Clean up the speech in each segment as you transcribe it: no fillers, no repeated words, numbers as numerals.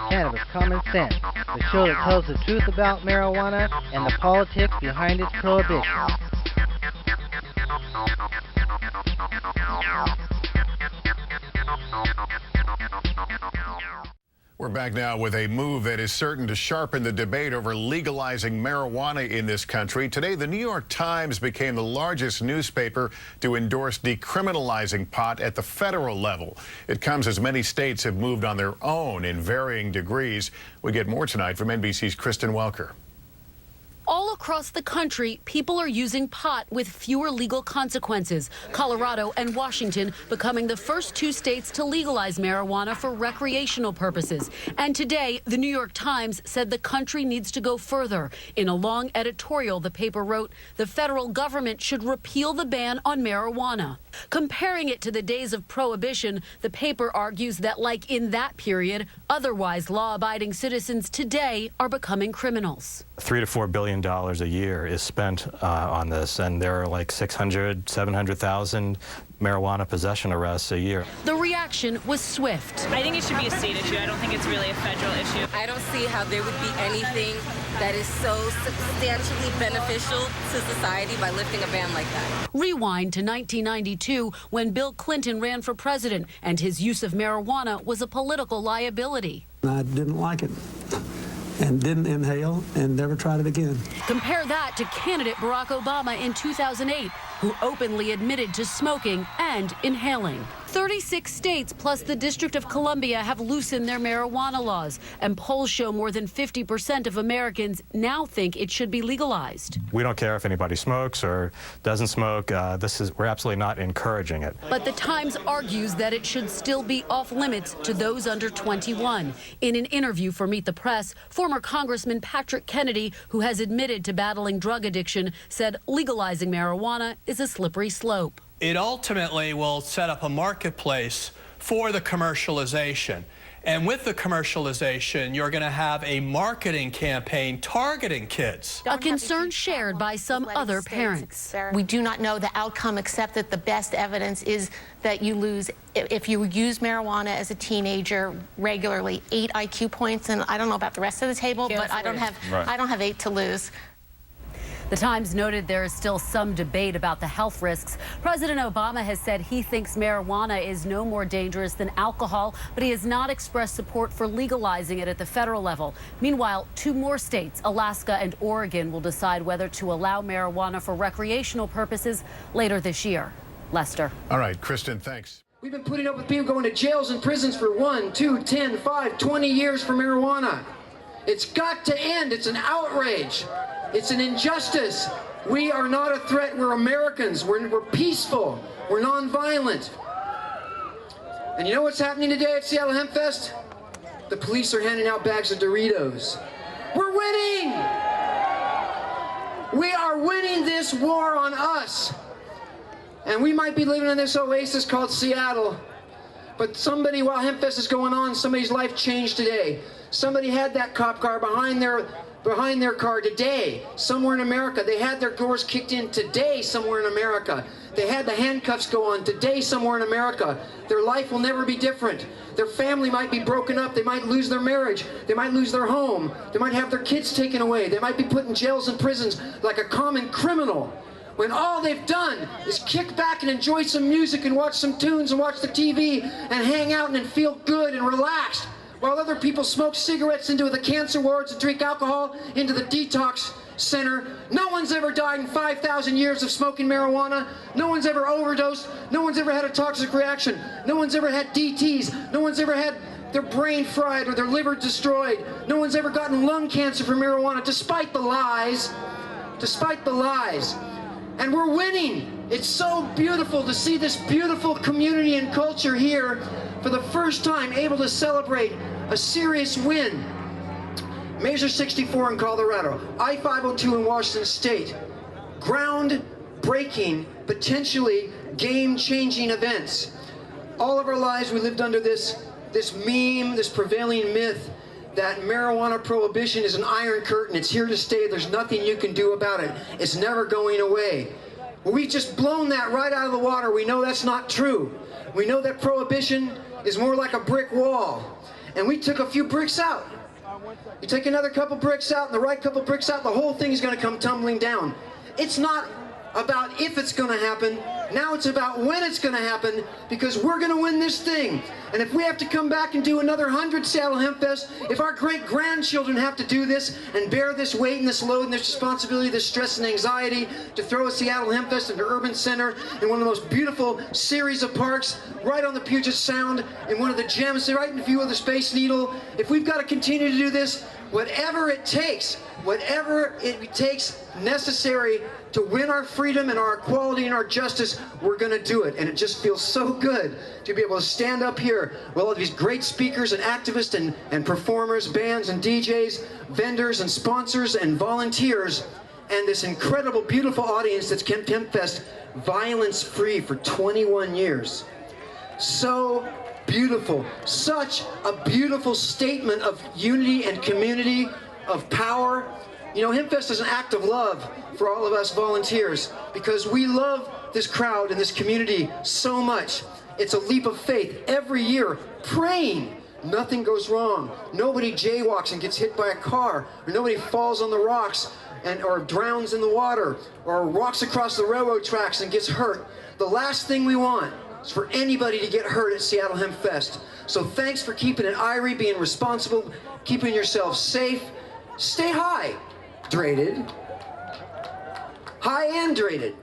Cannabis Common Sense, the show that tells the truth about marijuana and the politics behind its prohibition. We're back now with a move that is certain to sharpen the debate over legalizing marijuana in this country. Today, the New York Times became the largest newspaper to endorse decriminalizing pot at the federal level. It comes as many states have moved on their own in varying degrees. We get more tonight from NBC's Kristen Welker. All across the country, people are using pot with fewer legal consequences. Colorado and Washington becoming the first two states to legalize marijuana for recreational purposes. And today, the New York Times said the country needs to go further. In a long editorial, the paper wrote, the federal government should repeal the ban on marijuana. Comparing it to the days of prohibition, the paper argues that, like in that period, otherwise law-abiding citizens today are becoming criminals. $3 to $4 billion a year is spent on this, and there are like 600, 700,000 marijuana possession arrests a year. The reaction was swift. I think it should be a state issue. I don't think it's really a federal issue. I don't see how there would be anything that is so substantially beneficial to society by lifting a ban like that. Rewind to 1992 when Bill Clinton ran for president and his use of marijuana was a political liability. I didn't like it and didn't inhale and never tried it again. Compare that to candidate Barack Obama in 2008, who openly admitted to smoking and inhaling. 36 states plus the District of Columbia have loosened their marijuana laws, and polls show more than 50% of Americans now think it should be legalized. We don't care if anybody smokes or doesn't smoke. We're absolutely not encouraging it. But the Times argues that it should still be off limits to those under 21. In an interview for Meet the Press, former Congressman Patrick Kennedy, who has admitted to battling drug addiction, said legalizing marijuana is a slippery slope. It ultimately will set up a marketplace for the commercialization. And with the commercialization, you're going to have a marketing campaign targeting kids. A concern shared by some other parents. We do not know the outcome, except that the best evidence is that you lose, if you use marijuana as a teenager regularly, 8 IQ points. And I don't know about the rest of the table, but I don't have 8 to lose. The Times noted there is still some debate about the health risks. President Obama has said he thinks marijuana is no more dangerous than alcohol, but he has not expressed support for legalizing it at the federal level. Meanwhile, 2 more states, Alaska and Oregon, will decide whether to allow marijuana for recreational purposes later this year. Lester. All right, Kristen, thanks. We've been putting up with people going to jails and prisons for 1, 2, 10, 5, 20 years for marijuana. It's got to end. It's an outrage. It's an injustice. We are not a threat. We're Americans. We're peaceful. We're nonviolent. And you know what's happening today at Seattle Hemp Fest? The police are handing out bags of Doritos. We're winning! We are winning this war on us. And we might be living in this oasis called Seattle, but somebody, while Hemp Fest is going on, somebody's life changed today. Somebody had that cop car behind their car today, somewhere in America. They had their doors kicked in today, somewhere in America. They had the handcuffs go on today, somewhere in America. Their life will never be different. Their family might be broken up. They might lose their marriage. They might lose their home. They might have their kids taken away. They might be put in jails and prisons like a common criminal, when all they've done is kick back and enjoy some music and watch some tunes and watch the TV and hang out and feel good and relaxed, while other people smoke cigarettes into the cancer wards and drink alcohol into the detox center. No one's ever died in 5,000 years of smoking marijuana. No one's ever overdosed. No one's ever had a toxic reaction. No one's ever had DTs. No one's ever had their brain fried or their liver destroyed. No one's ever gotten lung cancer from marijuana, despite the lies. Despite the lies. And we're winning. It's so beautiful to see this beautiful community and culture here for the first time able to celebrate a serious win. Measure 64 in Colorado, I-502 in Washington State. Ground-breaking, potentially game-changing events. All of our lives we lived under this meme, this prevailing myth that marijuana prohibition is an iron curtain. It's here to stay. There's nothing you can do about it. It's never going away. Well, we've just blown that right out of the water. We know that's not true. We know that prohibition is more like a brick wall. and we took a few bricks out. You take another couple bricks out and the right couple bricks out, the whole thing is going to come tumbling down. It's not about if it's going to happen. Now it's about when it's going to happen, because we're going to win this thing. And if we have to come back and do another 100 Seattle Hemp Fest, if our great-grandchildren have to do this and bear this weight and this load and this responsibility, this stress and anxiety to throw a Seattle Hemp Fest into Urban Center in one of the most beautiful series of parks, right on the Puget Sound, in one of the gems, right in view of the Space Needle, if we've got to continue to do this, whatever it takes necessary to win our freedom and our equality and our justice, we're going to do it. And it just feels so good to be able to stand up here with all of these great speakers and activists and performers, bands and DJs, vendors and sponsors and volunteers, and this incredible, beautiful audience that's kept Hemp Fest violence-free for 21 years. So beautiful. Such a beautiful statement of unity and community, of power. You know, Hempfest is an act of love for all of us volunteers, because we love this crowd and this community so much. It's a leap of faith every year, praying nothing goes wrong. Nobody jaywalks and gets hit by a car, or nobody falls on the rocks or drowns in the water, or walks across the railroad tracks and gets hurt. The last thing we want is for anybody to get hurt at Seattle Hemp Fest. So thanks for keeping it irie, being responsible, keeping yourself safe. Stay hydrated. High and hydrated.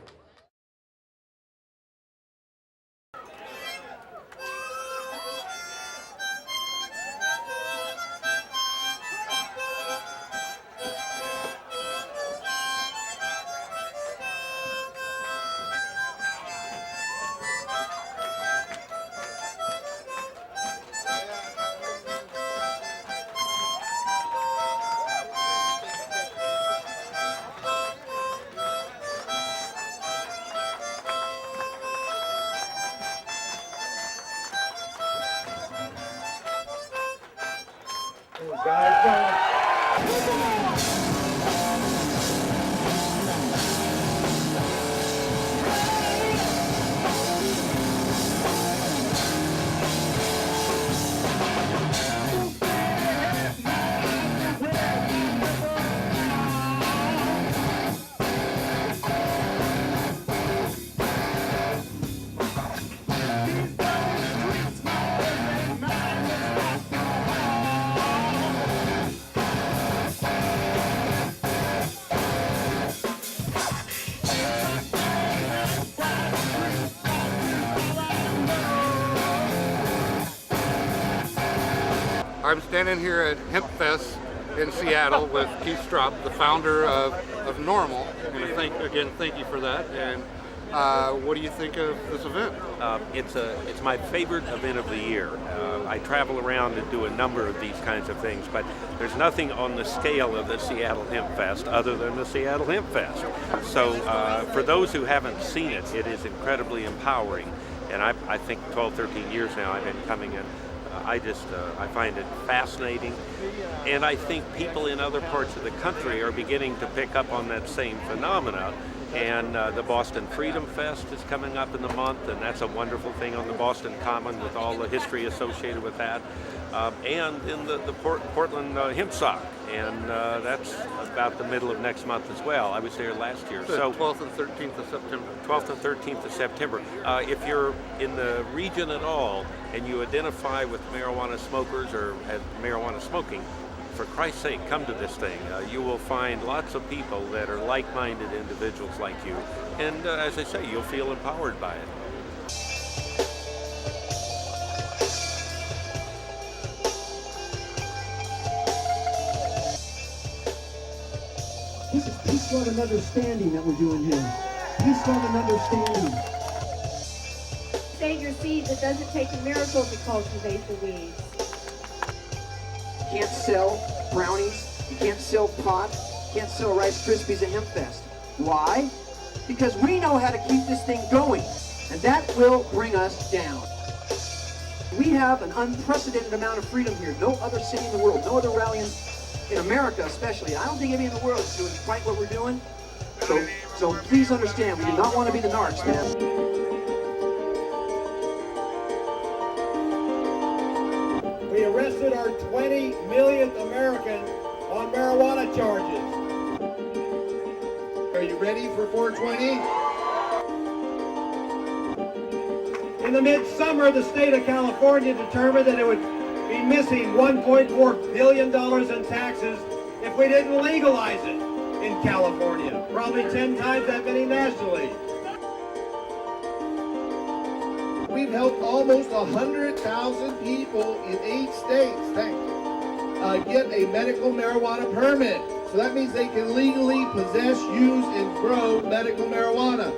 I'm standing here at Hemp Fest in Seattle with Keith Straub, the founder of NORML. And thank you for that. And what do you think of this event? It's my favorite event of the year. I travel around and do a number of these kinds of things, but there's nothing on the scale of the Seattle Hemp Fest other than the Seattle Hemp Fest. So for those who haven't seen it, it is incredibly empowering. And I think 12, 13 years now I've been coming in. I find it fascinating, and I think people in other parts of the country are beginning to pick up on that same phenomena. And the Boston Freedom Fest is coming up in the month, and that's a wonderful thing on the Boston Common with all the history associated with that. And in the Portland Hemp Sock, and that's about the middle of next month as well. I was there last year. So 12th and 13th of September. 12th and 13th of September. If you're in the region at all and you identify with marijuana smokers or marijuana smoking, for Christ's sake, come to this thing. You will find lots of people that are like-minded individuals like you. And as I say, you'll feel empowered by it. This is peace, love, and understanding that we're doing here. Peace, love, and understanding. Save your seeds. It doesn't take a miracle to cultivate the weeds. You can't sell brownies, you can't sell pot, you can't sell Rice Krispies at Hemp Fest. Why? Because we know how to keep this thing going, and that will bring us down. We have an unprecedented amount of freedom here. No other city in the world, no other rally in America especially. I don't think any in the world is doing quite what we're doing. So please understand, we do not want to be the narcs, man. We arrested our 420 millionth American on marijuana charges. Are you ready for 420? In the midsummer, the state of California determined that it would be missing $1.4 billion in taxes if we didn't legalize it in California. Probably 10 times that many nationally. We've helped almost 100,000 people in 8 states, get a medical marijuana permit. So that means they can legally possess, use, and grow medical marijuana.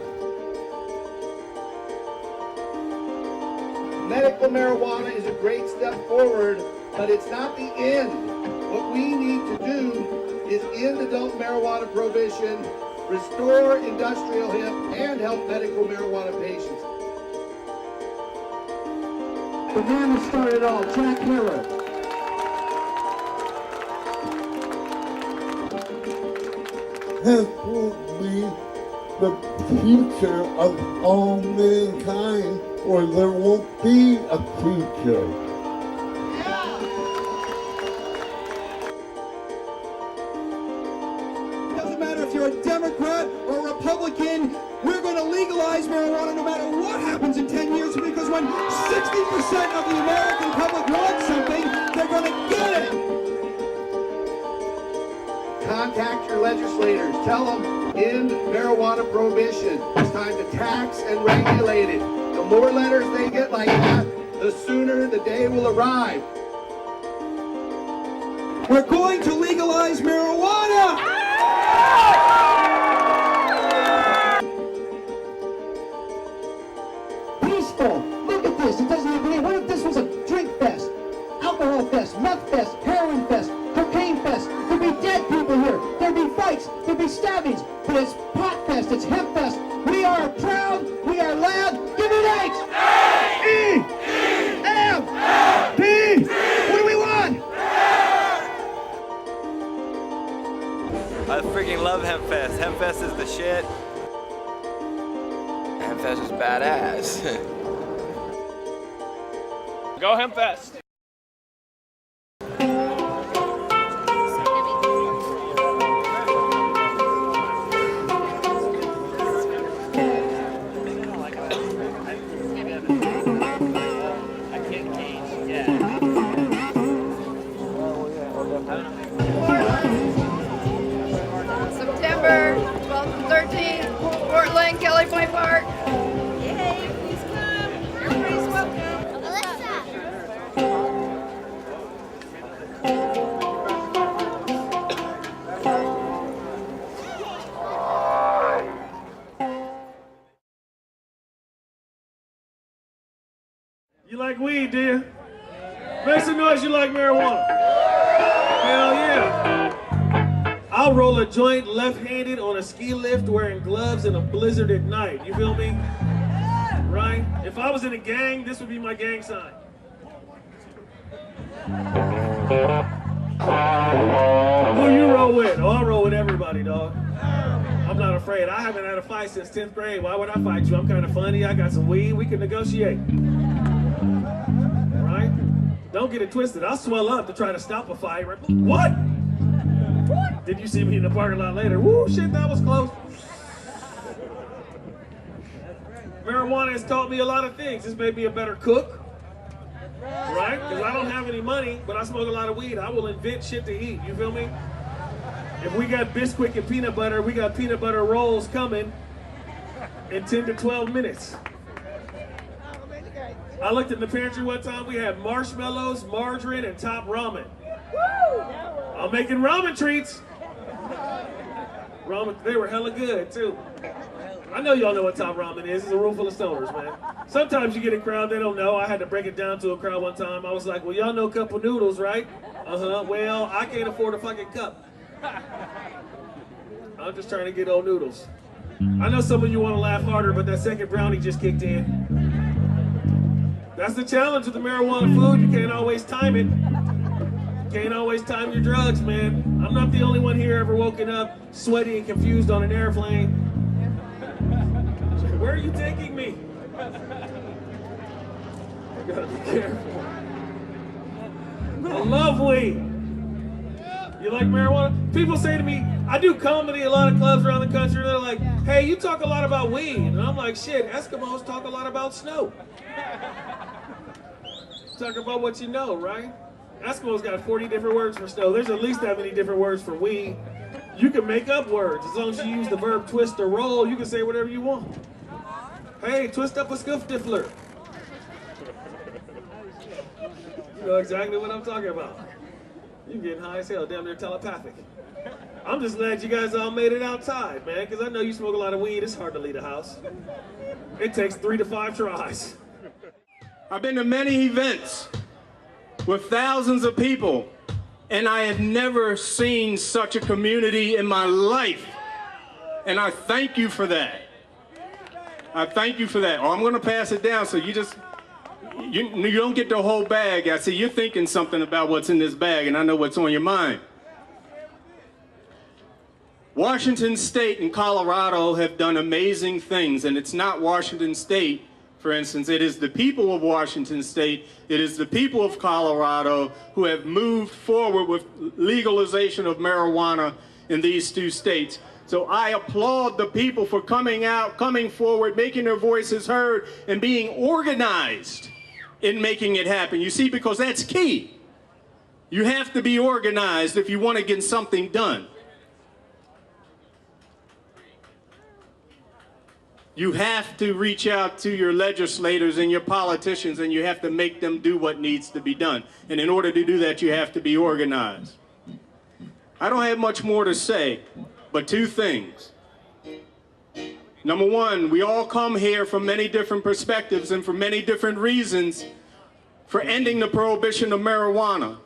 Medical marijuana is a great step forward, but it's not the end. What we need to do is end adult marijuana prohibition, restore industrial hemp, and help medical marijuana patients. The man who started it all, Jack Miller. Hemp will be the future of all mankind, or there won't be a future. Doesn't matter if you're a Democrat or a Republican, we're going to legalize marijuana no matter what happens in 10 years, because when 60% of the American public wants something, they're going to get it. Contact your legislators. Tell them end marijuana prohibition. It's time to tax and regulate it. The more letters they get like that, the sooner the day will arrive. We're going to legalize marijuana! Peaceful. Look at this. It doesn't even. What if this was a drink fest, alcohol fest, meth fest, heroin fest, cocaine fest? There'd be dead people here. There'd be fights. There'd be stabbings. But it's pot fest. It's hemp fest. We are proud. We are loud. Give me thanks. E-M-P. What do we want? I freaking love Hempfest. Hempfest is the shit. Hempfest is badass. Go Hempfest! September 12th and 13th, Portland, Kelly Point Park. Yay, please come. Everybody's welcome. You like weed, do you? Make some noise, you like marijuana. Hell yeah. I'll roll a joint left-handed on a ski lift wearing gloves in a blizzard at night. You feel me? Right? If I was in a gang, this would be my gang sign. Who you roll with? Oh, I roll with everybody, dog. I'm not afraid. I haven't had a fight since 10th grade. Why would I fight you? I'm kind of funny. I got some weed. We can negotiate. Right? Don't get it twisted. I'll swell up to try to stop a fight. Right? What? Did you see me in the parking lot later? Woo, shit, that was close. Marijuana has taught me a lot of things. It's made me a better cook, right? Because I don't have any money, but I smoke a lot of weed. I will invent shit to eat, you feel me? If we got Bisquick and peanut butter, we got peanut butter rolls coming in 10 to 12 minutes. I looked in the pantry one time, we had marshmallows, margarine, and top ramen. I'm making ramen treats. Ramen, they were hella good too. I know y'all know what top ramen is. It's a room full of stoners, man. Sometimes you get a crowd they don't know. I had to break it down to a crowd one time. I was like, well, y'all know cup of noodles, right? Uh-huh. Well, I can't afford a fucking cup. I'm just trying to get old noodles. I know some of you want to laugh harder, but that second brownie just kicked in. That's the challenge with the marijuana food. You can't always time it. Can't always time your drugs, man. I'm not the only one here ever woken up sweaty and confused on an airplane. Where are you taking me? I gotta be careful. I love weed. You like marijuana? People say to me, I do comedy at a lot of clubs around the country, and they're like, hey, you talk a lot about weed. And I'm like, shit, Eskimos talk a lot about snow. Talk about what you know, right? Eskimos got 40 different words for snow. There's at least that many different words for weed. You can make up words. As long as you use the verb twist or roll, you can say whatever you want. Hey, twist up a scuffdiffler. You know exactly what I'm talking about. You getting high as hell, damn near telepathic. I'm just glad you guys all made it outside, man, because I know you smoke a lot of weed. It's hard to leave a house. It takes 3 to 5 tries. I've been to many events with thousands of people, and I have never seen such a community in my life. And I thank you for that. I thank you for that. Oh, I'm going to pass it down so you don't get the whole bag. I see you're thinking something about what's in this bag, and I know what's on your mind. Washington State and Colorado have done amazing things, and it's not Washington State, for instance. It is the people of Washington State, it is the people of Colorado who have moved forward with legalization of marijuana in these 2 states. So I applaud the people for coming out, coming forward, making their voices heard, and being organized in making it happen. You see, because that's key. You have to be organized if you want to get something done. You have to reach out to your legislators and your politicians, and you have to make them do what needs to be done. And in order to do that, you have to be organized. I don't have much more to say, but 2 things. Number 1, we all come here from many different perspectives and for many different reasons for ending the prohibition of marijuana.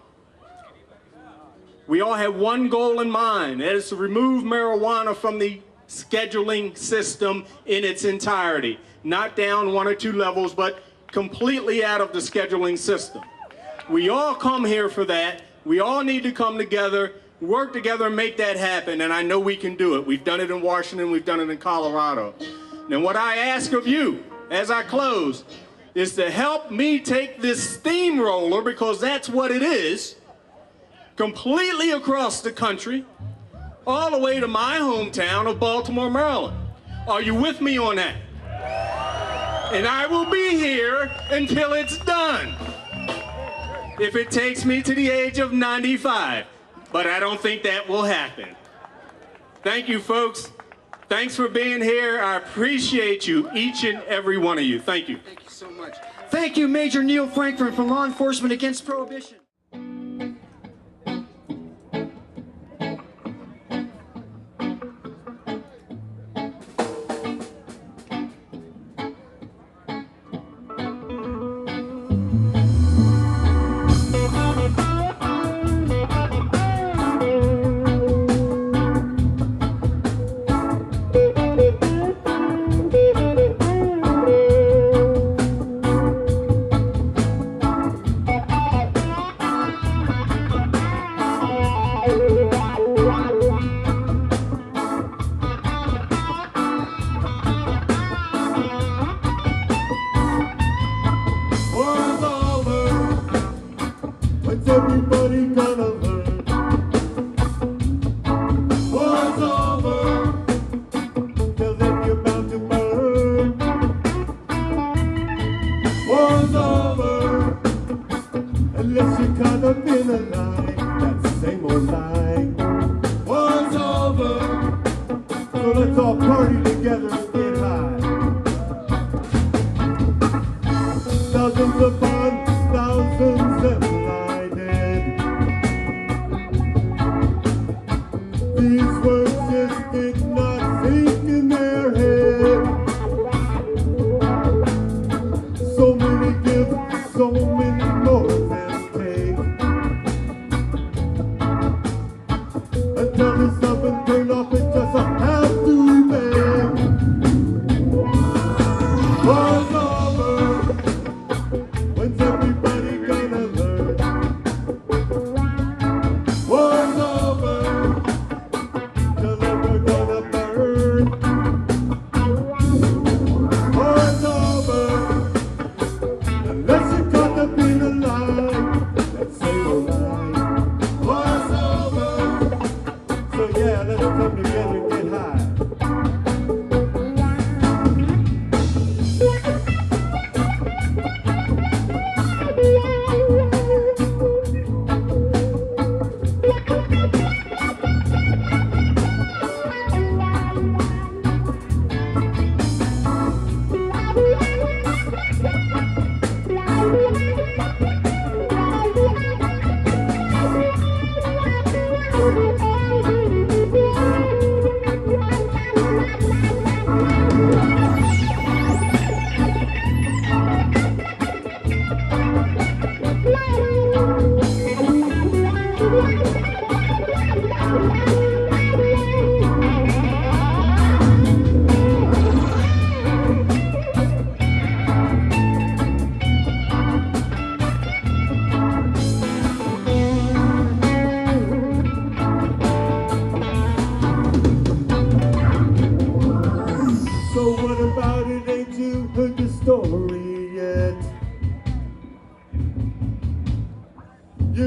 We all have one goal in mind, that is to remove marijuana from the scheduling system in its entirety. Not down 1 or 2 levels, but completely out of the scheduling system. We all come here for that. We all need to come together, work together and make that happen, and I know we can do it. We've done it in Washington, we've done it in Colorado. And what I ask of you, as I close, is to help me take this steamroller, because that's what it is, completely across the country, all the way to my hometown of Baltimore, Maryland. Are you with me on that? And I will be here until it's done. If it takes me to the age of 95. But I don't think that will happen. Thank you, folks. Thanks for being here. I appreciate you, each and every one of you. Thank you. Thank you so much. Thank you, Major Neil Frankfurt from Law Enforcement Against Prohibition. Everybody gonna learn. War's over, till then you're bound to burn. War's over, unless you're caught up in a lie, that same old lie. War's over, so let's all party together and get high. Thousands upon thousands of these words just did not sink in their head. So many give, so many more than take. Until the sun been turned off, it just have to beg.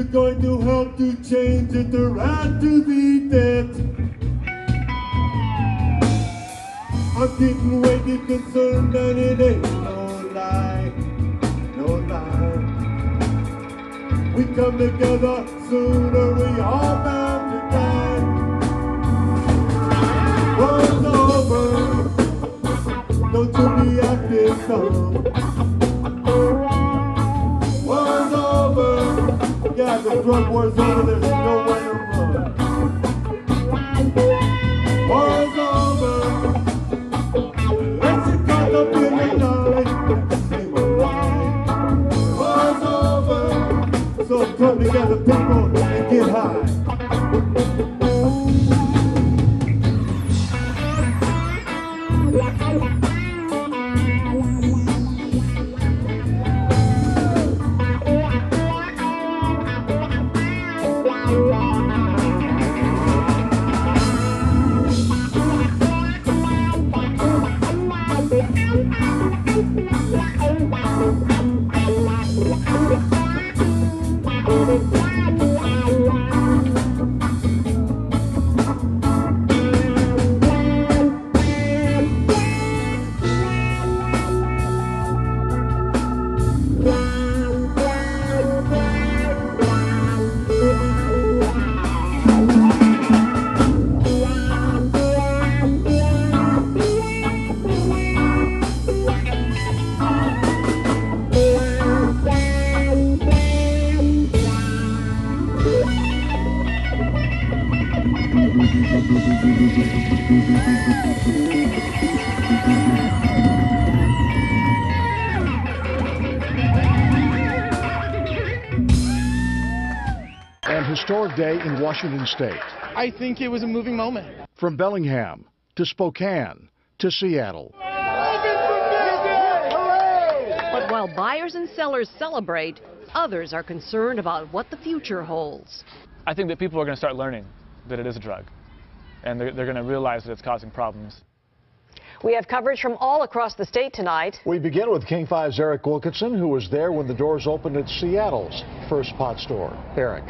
you're going to help to change it, there had to be debt. I'm getting wicked concerned and it ain't no lie, no lie. We come together sooner, we all bound to die. War's over, don't you be acting dumb. War's over, yeah, the drug war's over, there's nowhere to run. War's over. Let's get caught up in the night, same old lie. War's over, so come together, people, and get high. An historic day in Washington State. I think it was a moving moment. From Bellingham to Spokane to Seattle. But while buyers and sellers celebrate, others are concerned about what the future holds. I think that people are going to start learning that it is a drug, and they're going to realize that it's causing problems. We have coverage from all across the state tonight. We begin with King 5's Eric Wilkinson, who was there when the doors opened at Seattle's first pot store. Eric.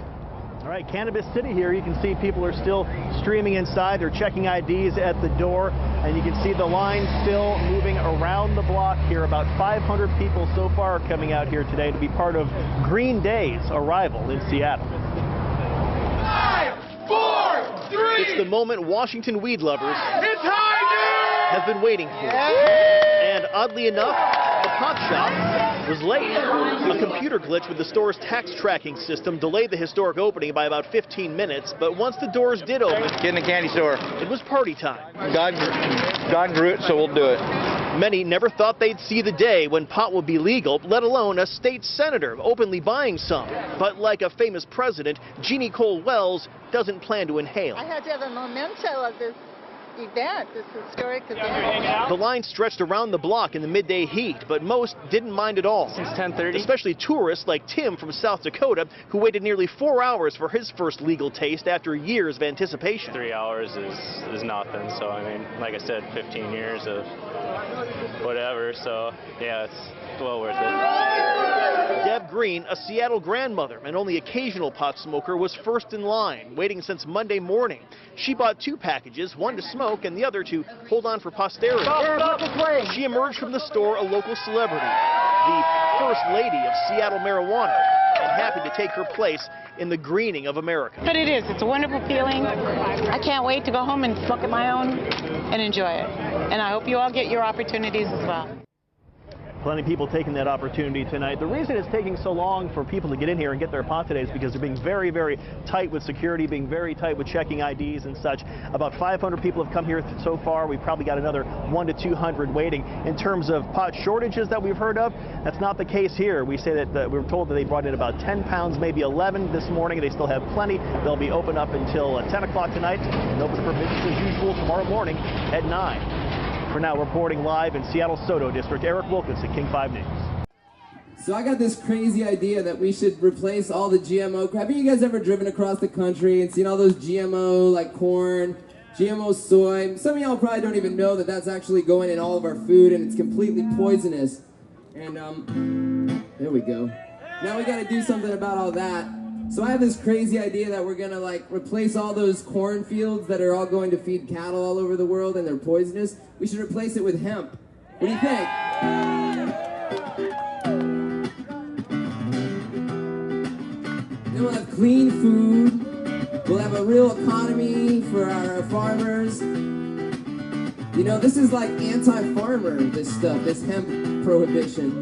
All right, Cannabis City here. You can see people are still streaming inside. They're checking IDs at the door, and you can see the line still moving around the block here. About 500 people so far are coming out here today to be part of Green Day's arrival in Seattle. 5, 4, 3. It's the moment Washington weed lovers It's have been waiting for. And oddly enough, the pot shop was late. A computer glitch with the store's tax tracking system delayed the historic opening by about 15 minutes, but once the doors did open, get in the candy store. It was party time. God grew it, so we'll do it. Many never thought they'd see the day when pot would be legal, let alone a state senator openly buying some. But like a famous president, Jeannie Cole Wells doesn't plan to inhale. I had to have a memento of this event, this historic event. The line stretched around the block in the midday heat, but most didn't mind at all. Since 10:30? Especially tourists like Tim from South Dakota, who waited nearly 4 hours for his first legal taste after years of anticipation. 3 hours is nothing, so I mean, like I said, 15 years of whatever, so yeah, it's well worth it. Deb Green, a Seattle grandmother and only occasional pot smoker, was first in line, waiting since Monday morning. She bought 2 packages, one to smoke and the other to hold on for posterity. Stop. She emerged from the store a local celebrity, the First Lady of Seattle marijuana, and happy to take her place in the greening of America. But it is. It's a wonderful feeling. I can't wait to go home and smoke at my own and enjoy it. And I hope you all get your opportunities as well. Plenty of people taking that opportunity tonight. The reason it's taking so long for people to get in here and get their pot today is because they're being very, very tight with security, being very tight with checking IDs and such. About 500 people have come here so far. We've probably got another 100 to 200 waiting. In terms of pot shortages that we've heard of, that's not the case here. We say that we were told that they brought in about 10 pounds, maybe 11 this morning. They still have plenty. They'll be open up until 10 o'clock tonight and open for business as usual tomorrow morning at 9. For now, reporting live in Seattle's Soto District, Eric Wilkinson, King 5 News. So I got this crazy idea that we should replace all the GMO. Haven't you guys ever driven across the country and seen all those GMO, like corn, GMO soy? Some of y'all probably don't even know that that's actually going in all of our food and it's completely poisonous. And there we go. Now we got to do something about all that. So I have this crazy idea that we're gonna like replace all those cornfields that are all going to feed cattle all over the world and they're poisonous. We should replace it with hemp. What do you think? Then we'll have clean food. We'll have a real economy for our farmers. You know, this is like anti-farmer, this stuff, this hemp prohibition.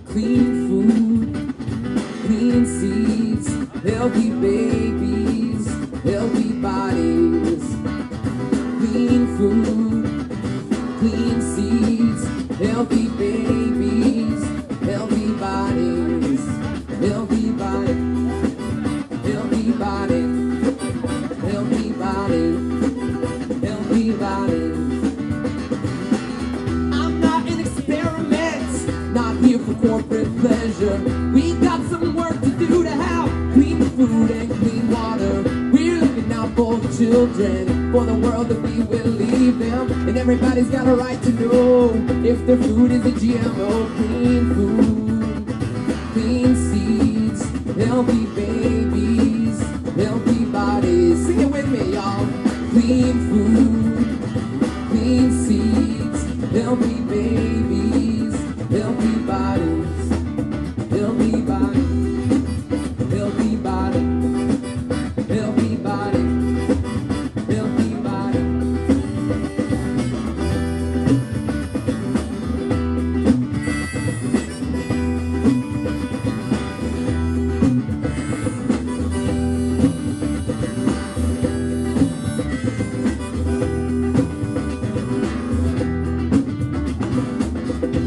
Clean food, clean seeds, healthy babies, healthy bodies. Clean food, clean seeds, healthy babies, healthy bodies, healthy bodies, healthy bodies, healthy bodies, healthy bodies. I'm not an experiment, not here for corporate pleasure. We got some work to do to have clean food and clean water. We're looking out for the children, for the world that we will leave them. And everybody's got a right to know if their food is a GMO. Clean food, clean seeds, healthy babies, healthy bodies. Sing it with me, y'all. Clean food, clean seeds, healthy babies, healthy bodies, healthy bodies, healthy bodies, healthy bodies, healthy bodies.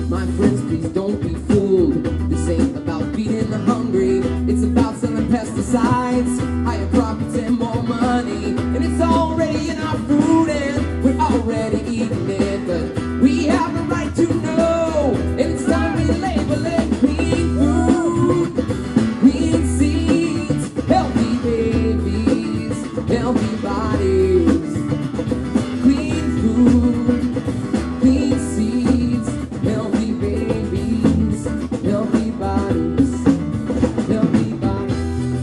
My friends, please don't be fooled. This ain't about feeding the hungry. It's about selling pesticides, higher profits and more money. And it's already in our food and we're already eating it. But we have a right to know, and it's time we label it. Clean food, clean seeds, healthy babies, healthy bodies. Clean food, clean seeds, healthy babies, healthy bodies, healthy bodies,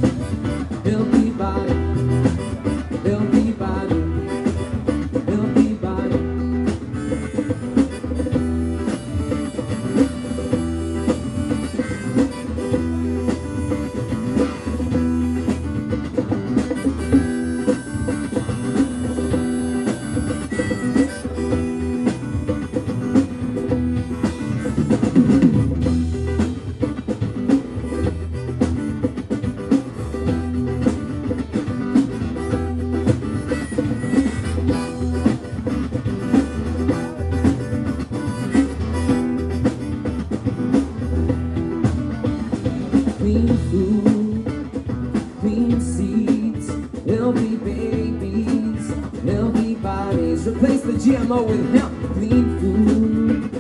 healthy bodies, healthy bodies, healthy bodies. Clean food, clean seeds, healthy babies, healthy bodies. Replace the GMO with hemp. Clean food,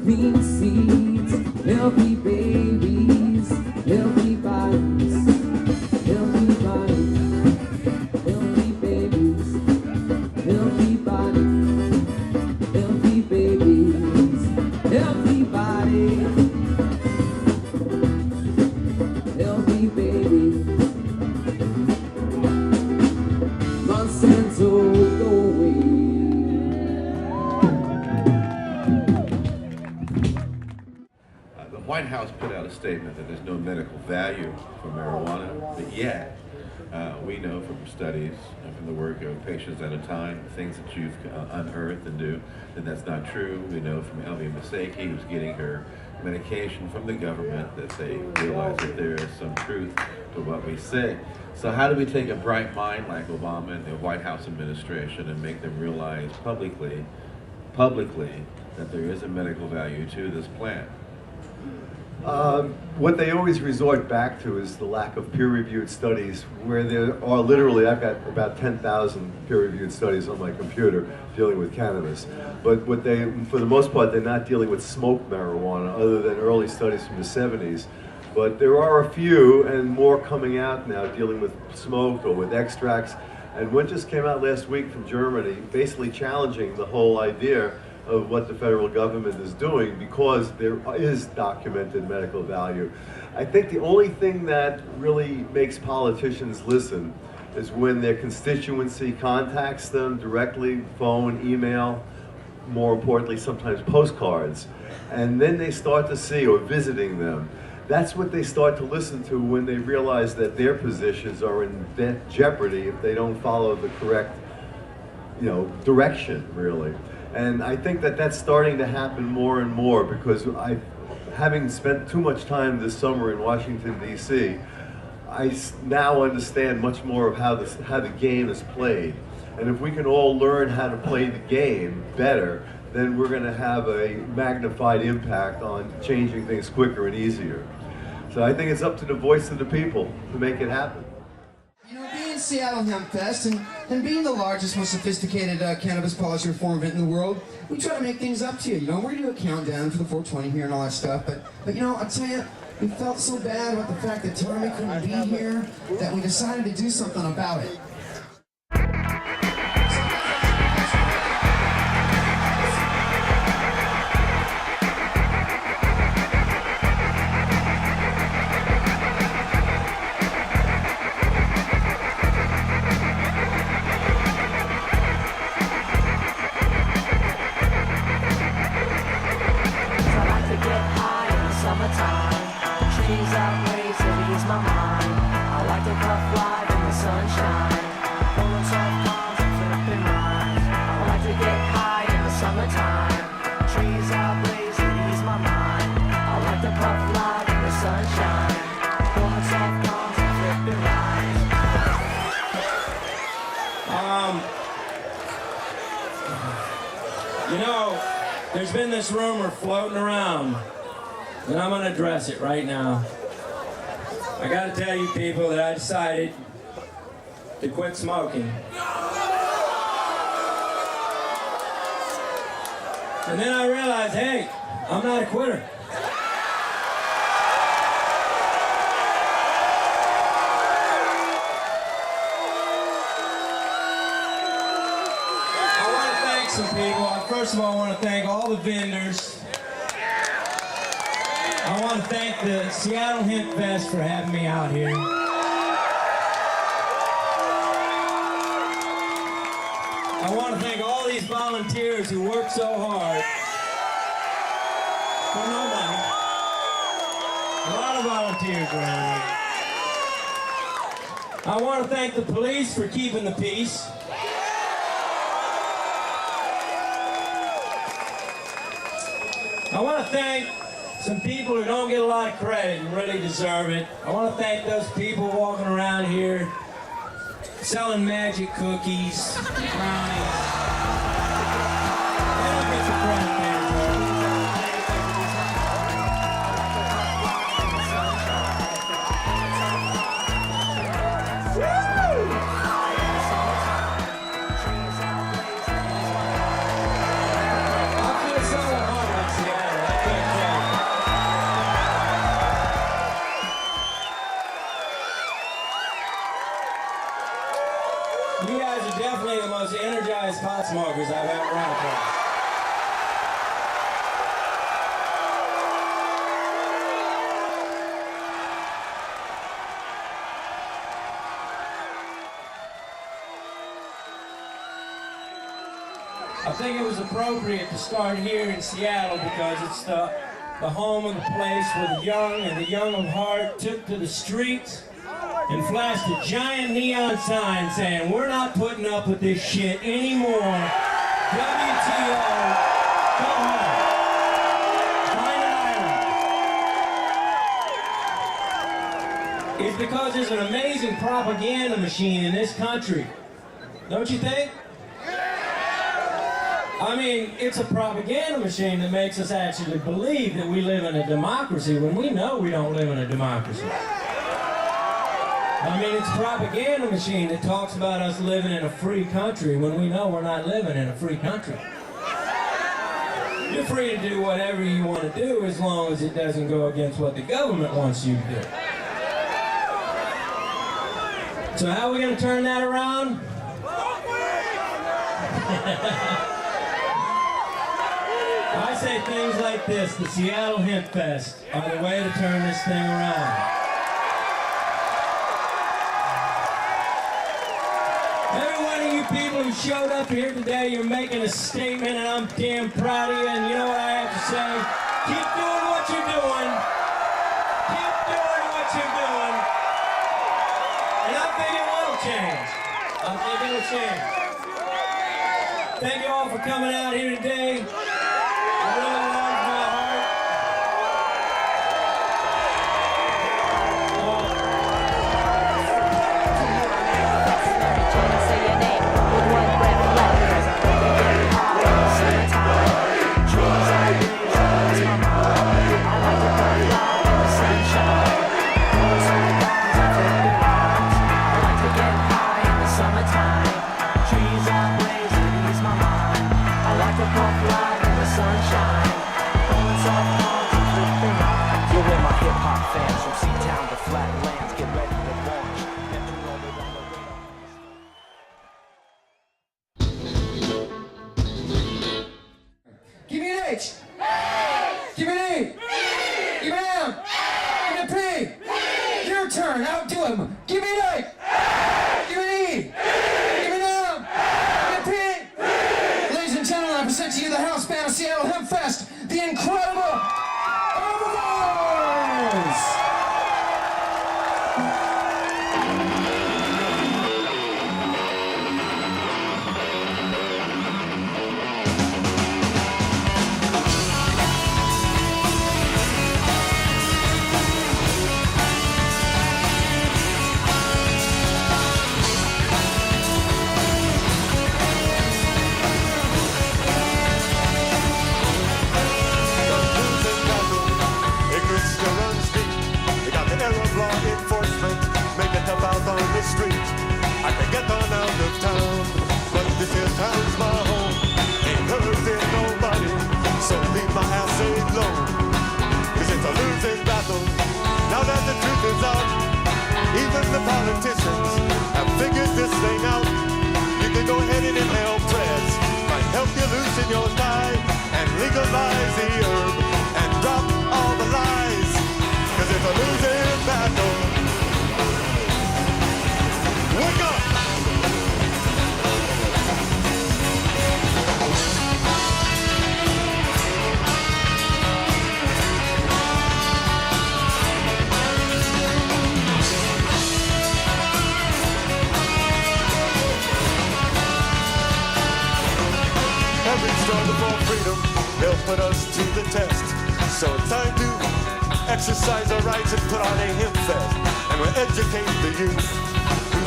clean seeds, healthy babies, healthy bodies, healthy bodies, healthy babies, healthy bodies, healthy babies, healthy bodies. Healthy baby, Monsanto, go away. The White House put out a statement that there's no medical value for marijuana, but yet we know from studies and from the work of Patients at a Time, things that you've unearthed and do, that that's not true. We know from Elvie Masaki, who's getting her medication from the government, that they realize that there is some truth to what we say. So how do we take a bright mind like Obama and the White House administration and make them realize publicly that there is a medical value to this plant? What they always resort back to is the lack of peer-reviewed studies, where there are literally, I've got about 10,000 peer-reviewed studies on my computer dealing with cannabis. But what they, for the most part, they're not dealing with smoked marijuana, other than early studies from the 70s. But there are a few, and more coming out now, dealing with smoked or with extracts. And one just came out last week from Germany, basically challenging the whole idea of what the federal government is doing, because there is documented medical value. I think the only thing that really makes politicians listen is when their constituency contacts them directly, phone, email, more importantly, sometimes postcards, and then they start to see, or visiting them. That's what they start to listen to when they realize that their positions are in jeopardy if they don't follow the correct, direction, really. And I think that that's starting to happen more and more, because having spent too much time this summer in Washington, D.C., I now understand much more of how the game is played. And if we can all learn how to play the game better, then we're going to have a magnified impact on changing things quicker and easier. So I think it's up to the voice of the people to make it happen. Being Seattle Hemp Fest and being the largest, most sophisticated cannabis policy reform event in the world, we try to make things up to you. We're going to do a countdown for the 420 here and all that stuff, but I'll tell you, we felt so bad about the fact that Tommy couldn't be here that we decided to do something about it. There's been this rumor floating around, and I'm going to address it right now. I got to tell you people that I decided to quit smoking. And then I realized, hey, I'm not a quitter. Some people. First of all, I want to thank all the vendors. I want to thank the Seattle Hemp Fest for having me out here. I want to thank all these volunteers who work so hard for no money. A lot of volunteers around here. I want to thank the police for keeping the peace. I want to thank some people who don't get a lot of credit and really deserve it. I want to thank those people walking around here selling magic cookies, brownies. They don't get the credit they deserve. You guys are definitely the most energized pot smokers I've ever run across. I think it was appropriate to start here in Seattle because it's the home of the place where the young and the young of heart took to the streets and flashed a giant neon sign saying, "We're not putting up with this shit anymore. WTO, go home. Find an island." It's because there's an amazing propaganda machine in this country. Don't you think? I mean, it's a propaganda machine that makes us actually believe that we live in a democracy when we know we don't live in a democracy. I mean, it's a propaganda machine that talks about us living in a free country when we know we're not living in a free country. You're free to do whatever you want to do as long as it doesn't go against what the government wants you to do. So how are we going to turn that around? I say things like this: the Seattle Hemp Fest are the way to turn this thing around. Every one of you people who showed up here today, you're making a statement, and I'm damn proud of you. And you know what I have to say? Keep doing what you're doing. Keep doing what you're doing. And I think it will change. I think it'll change. Thank you all for coming out here today. It really warms my heart. Say your name with one breath left. Trees are green, that's my mom. I like to go fly in the sunshine. Always on the grounds and flip the lines. I like to get high in the summertime. Trees are blazing, ease my mind. I like to go fly in the sunshine. Pulling soft songs and flip the lines. You're with my hip hop fans from Seatown to Flatlands. Get ready to launch. Give me an H. Give me an E. Give me an M. Give me a P. Your turn. Outdo him. Give me an A. Give me an E. Give me an M. Give me a P. Ladies and gentlemen, I present to you the house band of Seattle Hemp Fest, the incredible Herbivores. Out on the street, I can get on out of town, but this here town's my home. Ain't hurting nobody, so leave my ass alone. 'Cause it's a losing battle. Now that the truth is out, even the politicians have figured this thing out. You can go ahead and inhale press, might help you loosen your tie and legalize the herb and drop all the lies. 'Cause it's a losing battle. Wake up! Every struggle for freedom, they'll put us to the test. So it's time to exercise our rights and put on a hemp fest. And we'll educate the youth.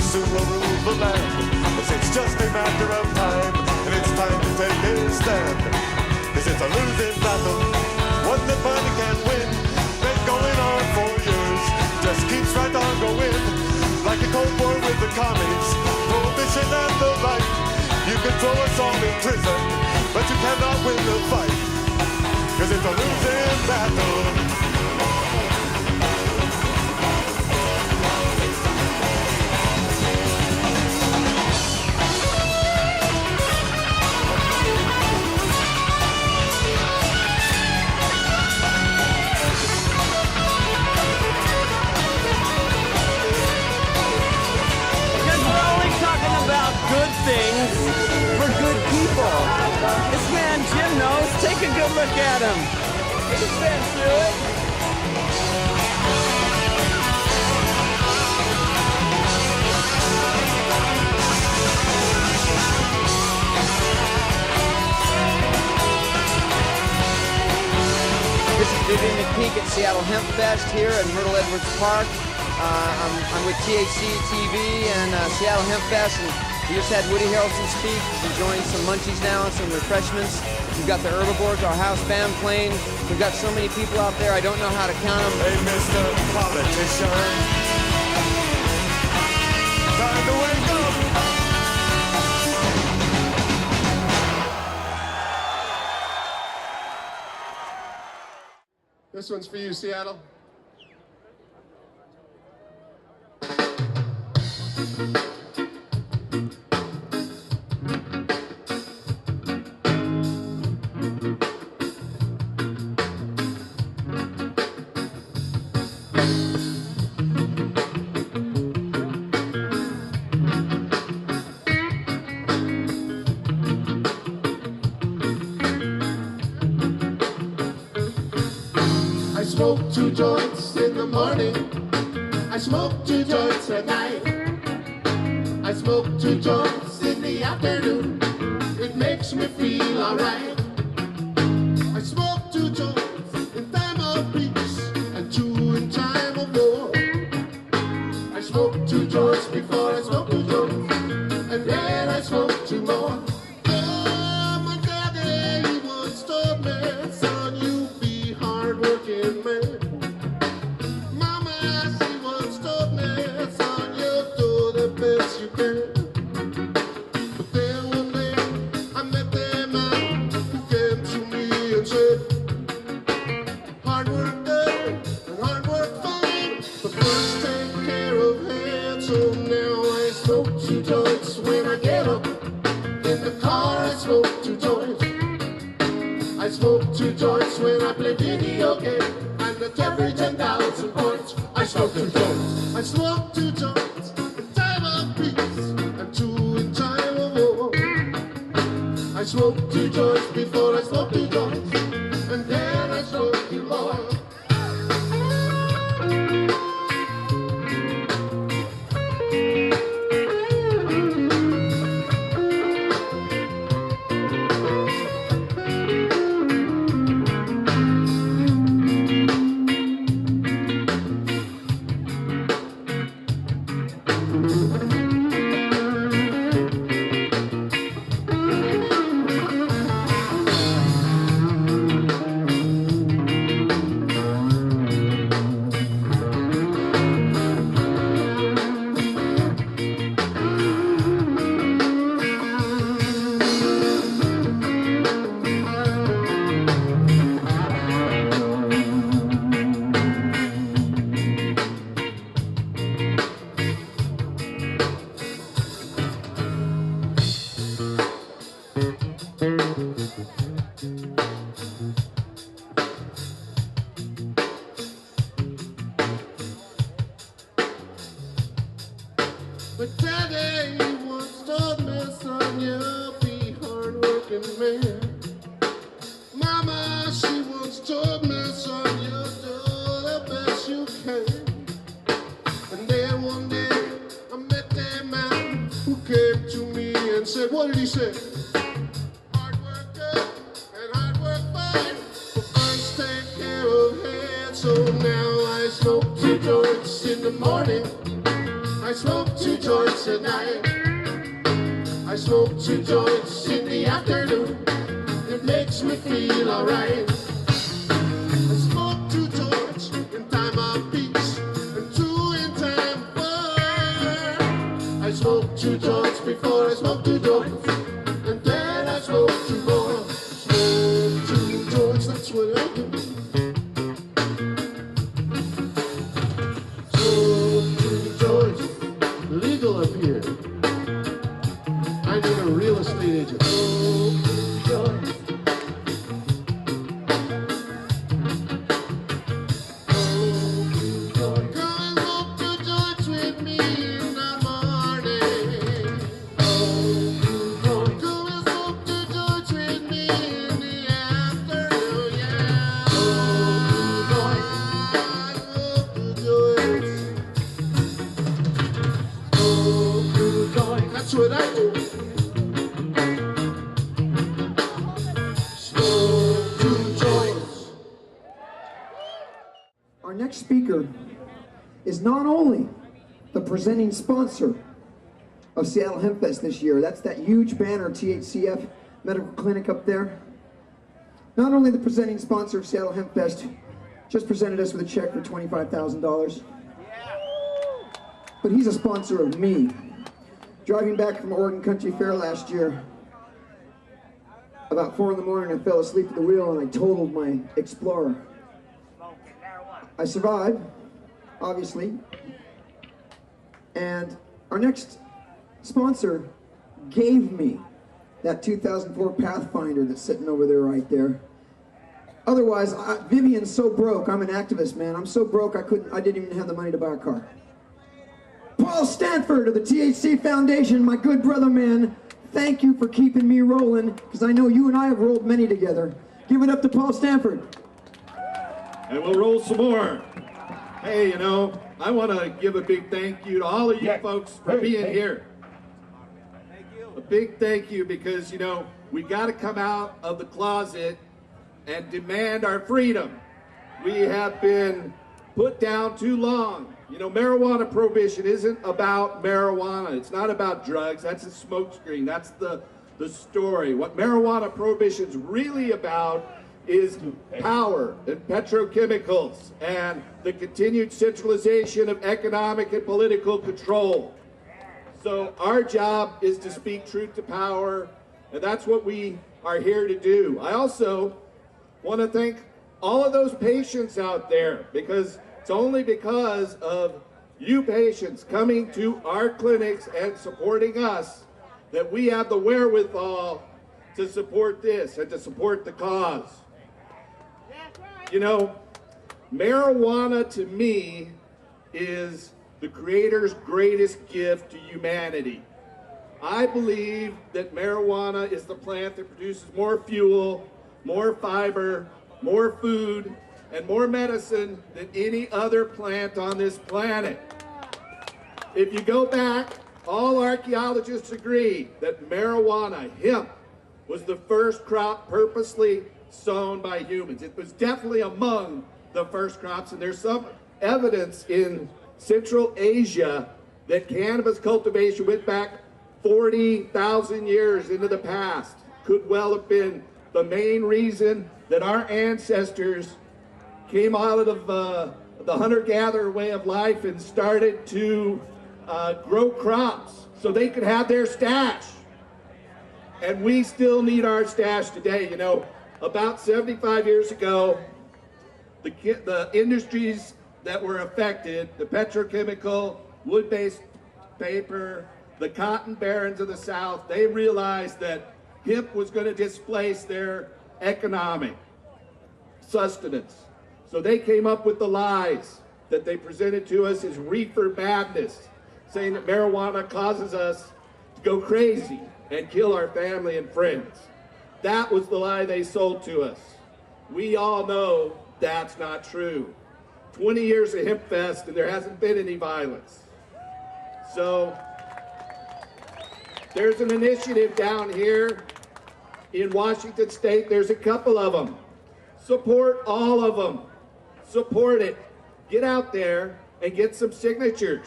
Soon will rule the land, but it's just a matter of time, and it's time to take a stand. 'Cause it's a losing battle, one that money can't win. Been going on for years, just keeps right on going. Like a Cold War with the commies, prohibition and the like. You can throw us all in prison, but you cannot win the fight. 'Cause it's a losing battle. Good things for good people. This man Jim knows. Take a good look at him. He's been through it. This is Vivian McPeak at Seattle Hemp Fest here in Myrtle Edwards Park. I'm with THC TV and Seattle Hemp Fest, and We just had Woody Harrelson speak. He's enjoying some munchies now, some refreshments. We've got the herbivores, our house band playing. We've got so many people out there, I don't know how to count them. Hey, Mr. Politician, time to wake up. This one's for you, Seattle. I smoke 2 joints in the morning. I smoke 2 joints at night. I smoke 2 joints in the afternoon. It makes me feel alright. I smoke 2 joints in time of peace and 2 in time of war. I smoke 2 joints before I smoke 2 joints, and then I smoke 2 more. Oh, my daddy, he once told me, son, you be hard-working man. Mama, she once told me, son, you do the best you can. But then one day, I met a man who came to me and said, hard work good and hard work fine, but first take care of head. So now I smoke 2 joints when I get up. In the car I smoke 2 joints. I smoke 2 joints when I play video game, and at every 10,000 points I smoke 2 joints. I smoke 2 joints in time of peace and 2 in time of war. I smoke 2 joints before I smoke 2 joints, and then I smoke 2 more. But Daddy once told me, son, you'll be hard-working man. Mama, she once told me, son, you'll do the best you can. And then one day, I met that man who came to me and said, what did he say? Hard work good and hard work fine, but first take care of head. So now I smoke 2 joints in the morning. I smoke 2 joints at night. I smoke 2 joints in the afternoon. It makes me feel alright. I smoke 2 joints in time of peace and 2 in time of war. I smoke 2 joints before I smoke 2 joints, and then I smoke 2 more. Smoke 2 joints, that's what I do. Smoke 2 joints. Legal up here. I need a real estate agent. Oh, joints. Oh, come and smoke 2 joints with me in the morning. Oh, come and smoke 2 joints with me in the afternoon. Yeah. Oh, joints. I smoke 2 joints. That's what I do. Smoke 2 joints. Our next speaker is not only the presenting sponsor of Seattle Hemp Fest this year. That's that huge banner, THCF Medical Clinic up there. Not only the presenting sponsor of Seattle Hemp Fest just presented us with a check for $25,000, but he's a sponsor of me. Driving back from Oregon Country Fair last year, about 4 in the morning, I fell asleep at the wheel and I totaled my Explorer. I survived, obviously, and our next sponsor gave me that 2004 Pathfinder that's sitting over there right there. Otherwise, Vivian's so broke. I'm an activist, man. I'm so broke I didn't even have the money to buy a car. Paul Stanford of the THC Foundation, my good brother, man. Thank you for keeping me rolling, because I know you and I have rolled many together. Give it up to Paul Stanford. And we'll roll some more. Hey, you know, I want to give a big thank you to all of you folks for being here. A big thank you, because, you know, we got to come out of the closet and demand our freedom. We have been put down too long. You know, marijuana prohibition isn't about marijuana. It's not about drugs. That's a smokescreen. That's the story. What marijuana prohibition's really about is power and petrochemicals and the continued centralization of economic and political control. So our job is to speak truth to power, and that's what we are here to do. I also want to thank all of those patients out there, because it's only because of you patients coming to our clinics and supporting us that we have the wherewithal to support this and to support the cause. You know, marijuana to me is the Creator's greatest gift to humanity. I believe that marijuana is the plant that produces more fuel, more fiber, more food, and more medicine than any other plant on this planet. If you go back, all archaeologists agree that marijuana, hemp, was the first crop purposely sown by humans. It was definitely among the first crops, and there's some evidence in Central Asia that cannabis cultivation went back 40,000 years into the past. Could well have been the main reason that our ancestors came out of the hunter-gatherer way of life and started to grow crops so they could have their stash. And we still need our stash today. You know, about 75 years ago, the industries that were affected, the petrochemical, wood-based paper, the cotton barons of the South, they realized that hemp was going to displace their economic sustenance. So they came up with the lies that they presented to us as reefer madness, saying that marijuana causes us to go crazy and kill our family and friends. That was the lie they sold to us. We all know that's not true. 20 years of Hemp Fest and there hasn't been any violence. So there's an initiative down here in Washington State. There's a couple of them. Support all of them. Support it. Get out there and get some signatures.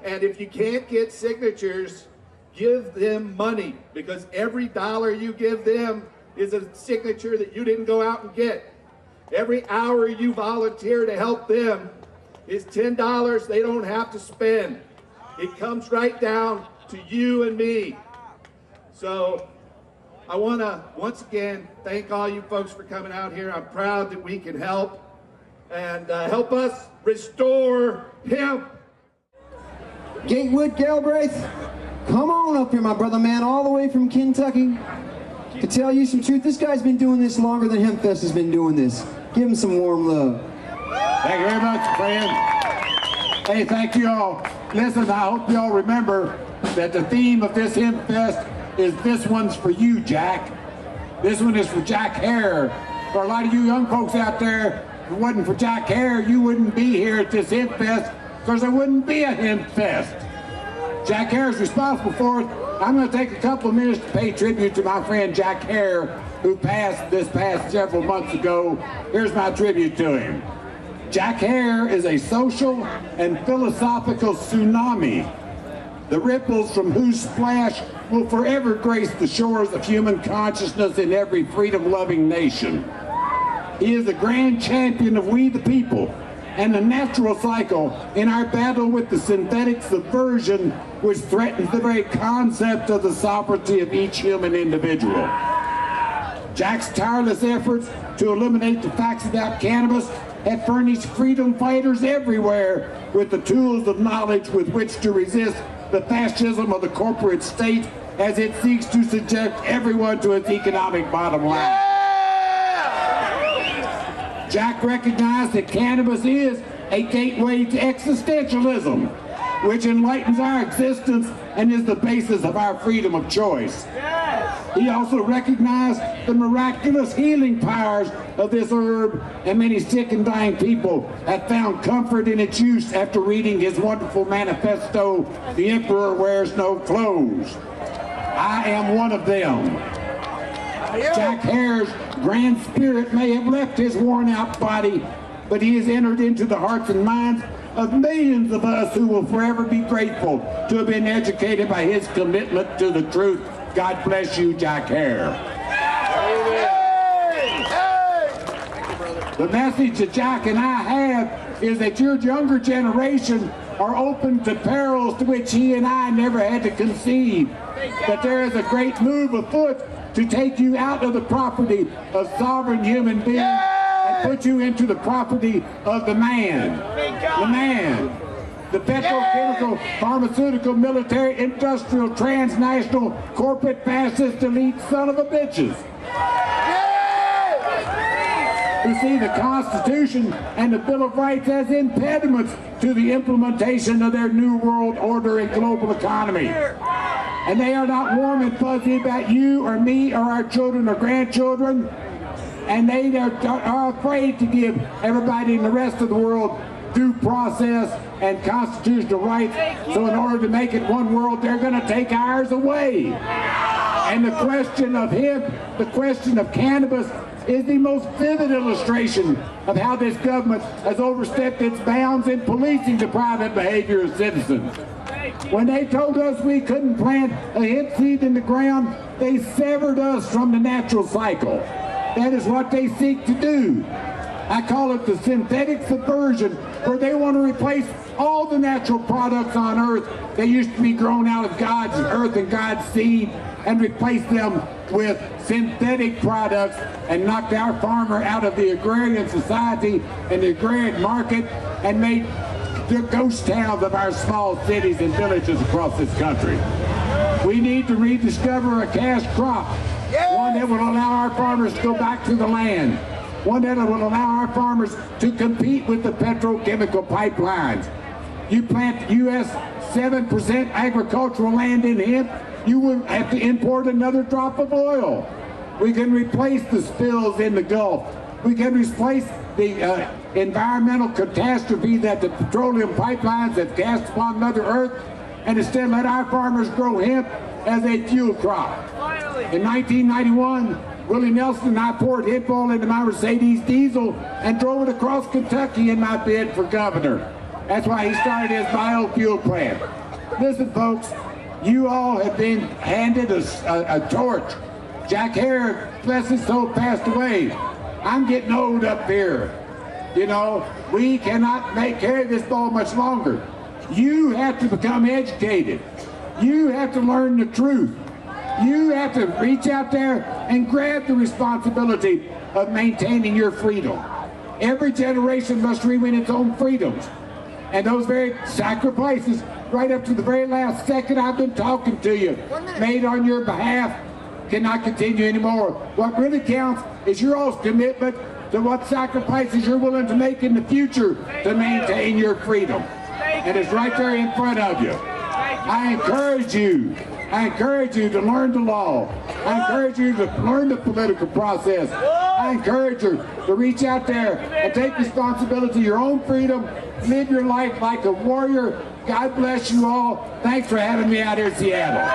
And if you can't get signatures, give them money, because every dollar you give them is a signature that you didn't go out and get. Every hour you volunteer to help them is $10 they don't have to spend. It comes right down to you and me. So I want to once again thank all you folks for coming out here. I'm proud that we can help and help us restore hemp. Gatewood Galbraith, come on up here, my brother, man, all the way from Kentucky. To tell you some truth, this guy's been doing this longer than Hemp Fest has been doing this. Give him some warm love. Thank you very much, friend. Hey, thank you all. Listen, I hope you all remember that the theme of this Hemp Fest is "This One's for You, Jack." This one is for Jack Hare. For a lot of you young folks out there, if it wasn't for Jack Hare, you wouldn't be here at this Hemp Fest, because there wouldn't be a Hemp Fest. Jack Hare is responsible for it. I'm going to take a couple of minutes to pay tribute to my friend Jack Hare, who passed this past several months ago. Here's my tribute to him. Jack Hare is a social and philosophical tsunami. the ripples from whose splash will forever grace the shores of human consciousness in every freedom-loving nation. He is the grand champion of we the people, and the natural cycle in our battle with the synthetic subversion which threatens the very concept of the sovereignty of each human individual. Jack's tireless efforts to eliminate the facts about cannabis have furnished freedom fighters everywhere with the tools of knowledge with which to resist the fascism of the corporate state as it seeks to subject everyone to its economic bottom line. Jack recognized that cannabis is a gateway to existentialism, which enlightens our existence and is the basis of our freedom of choice. He also recognized the miraculous healing powers of this herb, and many sick and dying people have found comfort in its use after reading his wonderful manifesto, The Emperor Wears No Clothes. I am one of them. Jack Hare's grand spirit may have left his worn-out body, but he has entered into the hearts and minds of millions of us who will forever be grateful to have been educated by his commitment to the truth. God bless you, Jack Hare. The message that Jack and I have is that your younger generation are open to perils to which he and I never had to conceive. That there is a great move afoot to take you out of the property of sovereign human beings and put you into the property of the man. The man. The petrochemical, pharmaceutical, military, industrial, transnational, corporate, fascist, elite son of a bitches. Who see the Constitution and the Bill of Rights as impediments to the implementation of their New World Order and global economy. And they are not warm and fuzzy about you or me or our children or grandchildren. And they are afraid to give everybody in the rest of the world due process and constitutional rights. So in order to make it one world, they're going to take ours away. And the question of the question of cannabis is the most vivid illustration of how this government has overstepped its bounds in policing the private behavior of citizens. When they told us we couldn't plant a hemp seed in the ground, they severed us from the natural cycle. That is what they seek to do. I call it the synthetic subversion, where they want to replace all the natural products on earth that used to be grown out of God's earth and God's seed, and replace them with synthetic products and knocked our farmer out of the agrarian society and the agrarian market and made the ghost towns of our small cities and villages across this country. We need to rediscover a cash crop, one that will allow our farmers to go back to the land, one that will allow our farmers to compete with the petrochemical pipelines. You plant U.S. 7% agricultural land in hemp, you will have to import another drop of oil. We can replace the spills in the Gulf. We can replace the environmental catastrophe that the petroleum pipelines have cast upon Mother Earth, and instead let our farmers grow hemp as a fuel crop. In 1991, Willie Nelson and I poured hemp oil into my Mercedes diesel and drove it across Kentucky in my bid for governor. That's why he started his biofuel plant. Listen, folks, you all have been handed a torch. Jack Hare, bless his soul, passed away. I'm getting old up here. You know, we cannot carry this ball much longer. You have to become educated. You have to learn the truth. You have to reach out there and grab the responsibility of maintaining your freedom. Every generation must re-win its own freedoms. And those very sacrifices, right up to the very last second I've been talking to you, made on your behalf, cannot continue anymore. What really counts is your all's commitment to what sacrifices you're willing to make in the future to maintain your freedom. And it's right there in front of you. I encourage you to learn the law. I encourage you to learn the political process. I encourage you to reach out there and take responsibility for your own freedom. Live your life like a warrior. God bless you all. Thanks for having me out here in Seattle.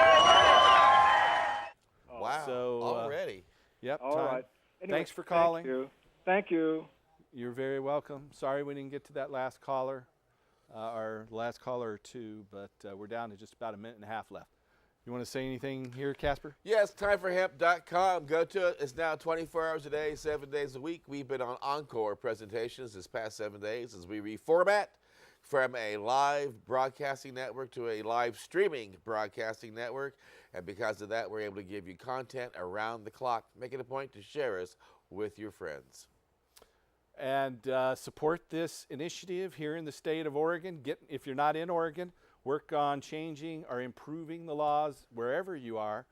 Wow, so, already. Yep, all time. Right. Anyway, thanks for calling. Thank you. You're very welcome. Sorry we didn't get to that last caller. our last caller or two, but we're down to just about a minute and a half left. You want to say anything here, Casper? Yes, timeforhemp.com. Go to it. It's now 24 hours a day, 7 days a week. We've been on encore presentations this past 7 days as we reformat from a live broadcasting network to a live streaming broadcasting network. And because of that, we're able to give you content around the clock. Make it a point to share us with your friends. And support this initiative here in the state of Oregon. If you're not in Oregon, work on changing or improving the laws wherever you are.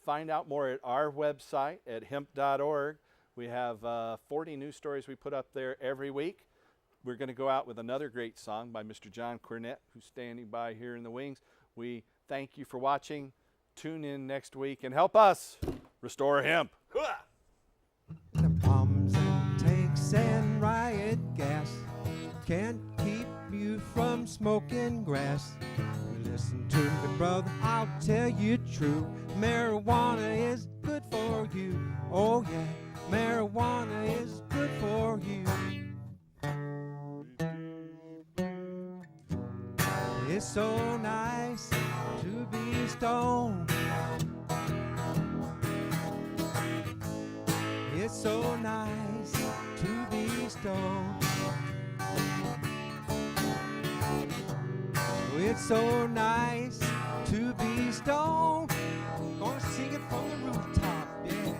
Find out more at our website at hemp.org. We have 40 news stories we put up there every week. We're going to go out with another great song by Mr. John Cornett, who's standing by here in the wings. We thank you for watching. Tune in next week and help us restore hemp. The bombs and tanks and riot gas can't keep you from smoking grass. Listen to me, brother, I'll tell you true. Marijuana is good for you. Oh yeah, marijuana is good for you. It's so nice to be stoned. It's so nice to be stoned. It's so nice to be stoned. Gonna sing it from the rooftop, yeah.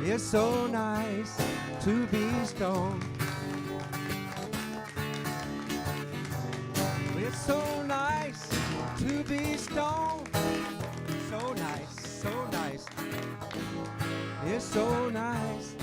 It's so nice to be stoned. It's so nice to be stoned. So nice, so nice. It's so nice